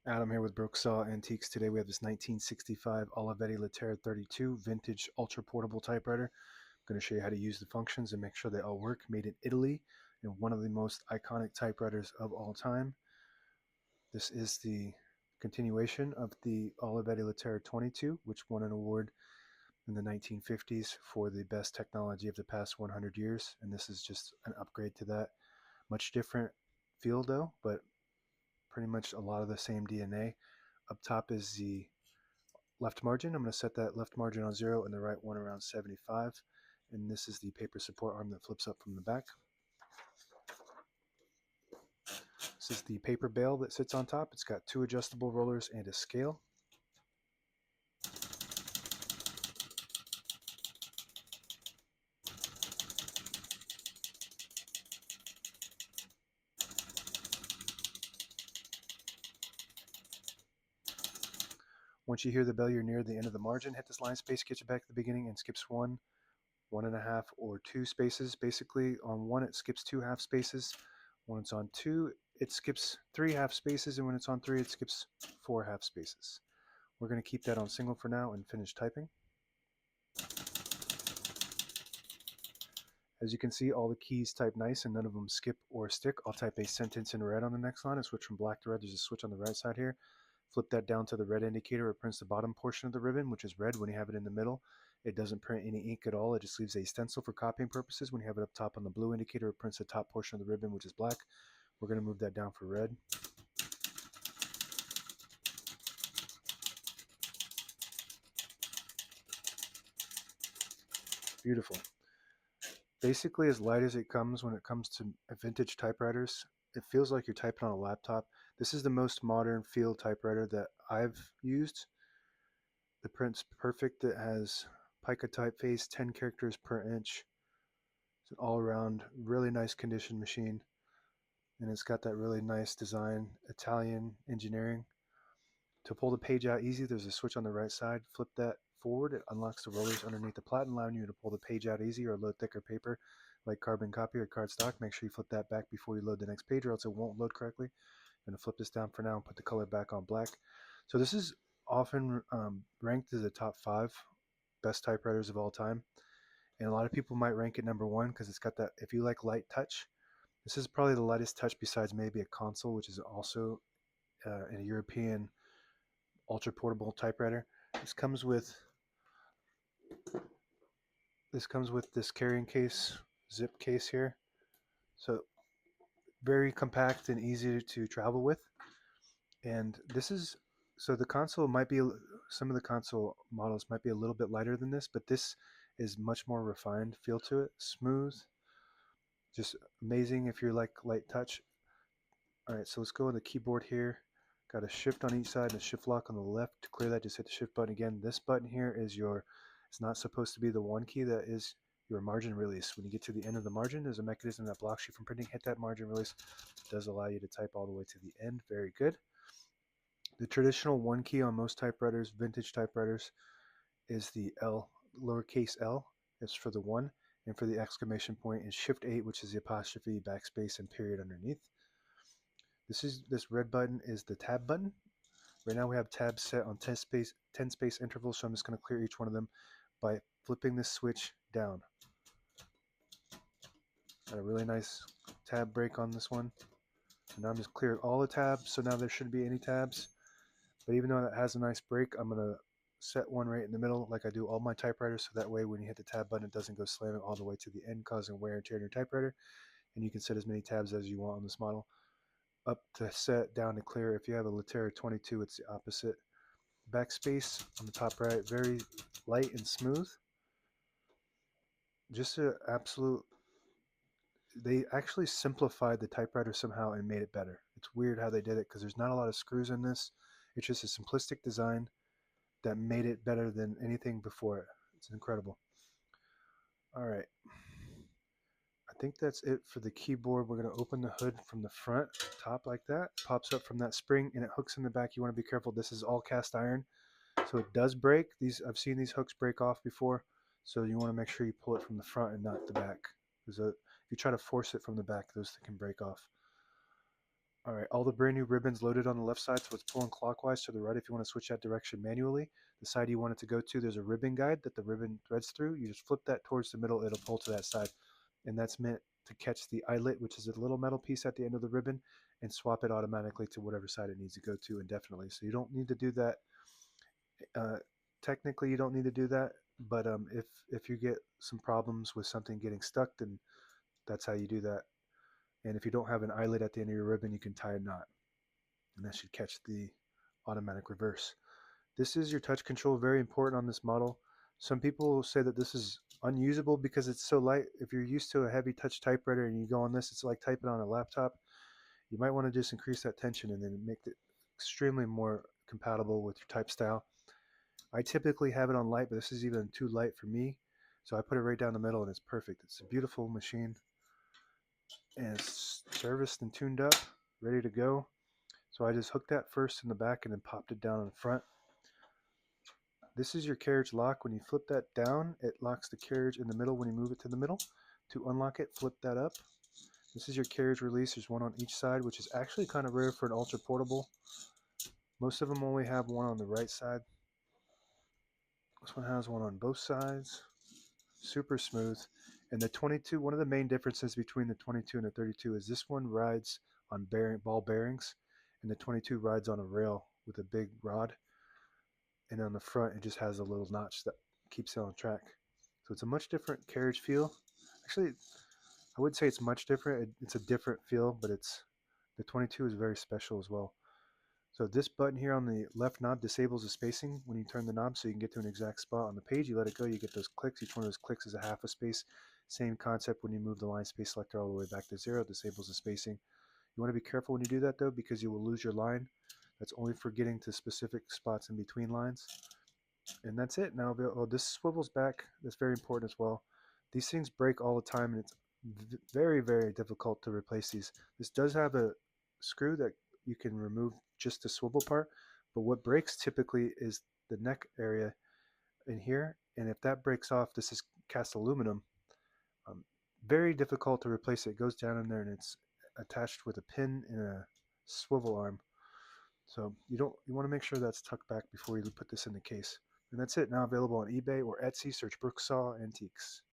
Adam here with Brooksaw Antiques. Today we have this 1965 Olivetti Lettera 32 vintage ultra portable typewriter. I'm going to show you how to use the functions and make sure they all work. Made in Italy and one of the most iconic typewriters of all time. This is the continuation of the Olivetti Lettera 22, which won an award in the 1950s for the best technology of the past 100 years. And this is just an upgrade to that. Much different feel though, but pretty much a lot of the same DNA. Up top is the left margin. I'm going to set that left margin on 0 and the right one around 75. And this is the paper support arm that flips up from the back. This is the paper bale that sits on top. It's got 2 adjustable rollers and a scale. Once you hear the bell, you're near the end of the margin. Hit this line space, get you back to the beginning, and skips 1, 1.5, or 2 spaces. Basically, on 1, it skips 2 half spaces. When it's on 2, it skips 3 half spaces, and when it's on 3, it skips 4 half spaces. We're going to keep that on single for now and finish typing. As you can see, all the keys type nice and none of them skip or stick. I'll type a sentence in red on the next line and switch from black to red. There's a switch on the right side here. Flip that down to the red indicator. It prints the bottom portion of the ribbon, which is red. When you have it in the middle, it doesn't print any ink at all. It just leaves a stencil for copying purposes. When you have it up top on the blue indicator, it prints the top portion of the ribbon, which is black. We're going to move that down for red. Beautiful. Basically as light as it comes when it comes to vintage typewriters. It feels like you're typing on a laptop. This is the most modern feel typewriter that I've used. The print's perfect. It has pica typeface, 10 characters per inch. It's an all-around really nice condition machine, and it's got that really nice design, Italian engineering. To pull the page out easy, there's a switch on the right side. Flip that forward, it unlocks the rollers underneath the platen, allowing you to pull the page out easy or load thicker paper like carbon copy or cardstock. Make sure you flip that back before you load the next page or else it won't load correctly. I'm going to flip this down for now and put the color back on black. So this is often ranked as a top 5 best typewriters of all time. And a lot of people might rank it number 1 because it's got that, if you like light touch, this is probably the lightest touch besides maybe a console, which is also a European ultra portable typewriter. This comes with this carrying case, zip case here. So very compact and easy to travel with. And this is, so the console might be, some of the console models might be a little bit lighter than this, but this is much more refined feel to it. Smooth, just amazing if you're like light touch. All right, so let's go on the keyboard here. Got a shift on each side and a shift lock on the left. To clear that, just hit the shift button again. This button here is your, it's not supposed to be the 1 key, that is your margin release. When you get to the end of the margin, there's a mechanism that blocks you from printing. Hit that margin release. It does allow you to type all the way to the end. Very good. The traditional 1 key on most typewriters, vintage typewriters, is the L, lowercase l. It's for the 1. And for the exclamation point is Shift 8, which is the apostrophe, backspace, and period underneath. This red button is the tab button. Right now we have tabs set on 10 space intervals, so I'm just going to clear each one of them by flipping this switch down. Got a really nice tab break on this one. And now I'm just clearing all the tabs, so now there shouldn't be any tabs. But even though that has a nice break, I'm going to set one right in the middle like I do all my typewriters, so that way when you hit the tab button, it doesn't go slamming all the way to the end, causing wear and tear on your typewriter. And you can set as many tabs as you want on this model. Up to set, down to clear. If you have a Lettera 22, it's the opposite. Backspace on the top right, very light and smooth. Just an absolute, they actually simplified the typewriter somehow and made it better. It's weird how they did it because there's not a lot of screws in this. It's just a simplistic design that made it better than anything before it. It's incredible. All right. I think that's it for the keyboard. We're going to open the hood from the front, top like that. Pops up from that spring and it hooks in the back. You want to be careful. This is all cast iron, so it does break. I've seen these hooks break off before, so you want to make sure you pull it from the front and not the back. If you try to force it from the back, those can break off. All right, all the brand new ribbons loaded on the left side, so it's pulling clockwise to the right if you want to switch that direction manually. The side you want it to go to, there's a ribbon guide that the ribbon threads through. You just flip that towards the middle, it'll pull to that side. And that's meant to catch the eyelet, which is a little metal piece at the end of the ribbon, and swap it automatically to whatever side it needs to go to indefinitely. So you don't need to do that. Uh, Technically, you don't need to do that, but if you get some problems with something getting stuck, then that's how you do that. And if you don't have an eyelet at the end of your ribbon, you can tie a knot, and that should catch the automatic reverse. This is your touch control, very important on this model. Some people say that this is unusable because it's so light. If you're used to a heavy touch typewriter and you go on this, it's like typing on a laptop. You might want to just increase that tension and then make it extremely more compatible with your type style. I typically have it on light, but this is even too light for me. So I put it right down the middle and it's perfect. It's a beautiful machine and it's serviced and tuned up, ready to go. So I just hooked that first in the back and then popped it down in the front. This is your carriage lock. When you flip that down, it locks the carriage in the middle when you move it to the middle. To unlock it, flip that up. This is your carriage release. There's one on each side, which is actually kind of rare for an ultra portable. Most of them only have one on the right side. This one has one on both sides. Super smooth. And the 22, one of the main differences between the 22 and the 32 is this one rides on ball bearings, and the 22 rides on a rail with a big rod. And on the front, it just has a little notch that keeps it on track. So it's a much different carriage feel. Actually, I wouldn't say it's much different. It's a different feel, but the 22 is very special as well. So this button here on the left knob disables the spacing when you turn the knob, so you can get to an exact spot on the page. You let it go, you get those clicks. Each one of those clicks is a half a space. Same concept when you move the line space selector all the way back to 0, it disables the spacing. You want to be careful when you do that though, because you will lose your line. That's only for getting to specific spots in between lines. And that's it. Now, oh, this swivels back. That's very important as well. These things break all the time, and it's very, very difficult to replace these. This does have a screw that you can remove just the swivel part, but what breaks typically is the neck area in here, and if that breaks off, this is cast aluminum. Um, Very difficult to replace it. It goes down in there, and it's attached with a pin and a swivel arm. So you want to make sure that's tucked back before you put this in the case. And that's it. Now available on eBay or Etsy. Search Brooksaw Antiques.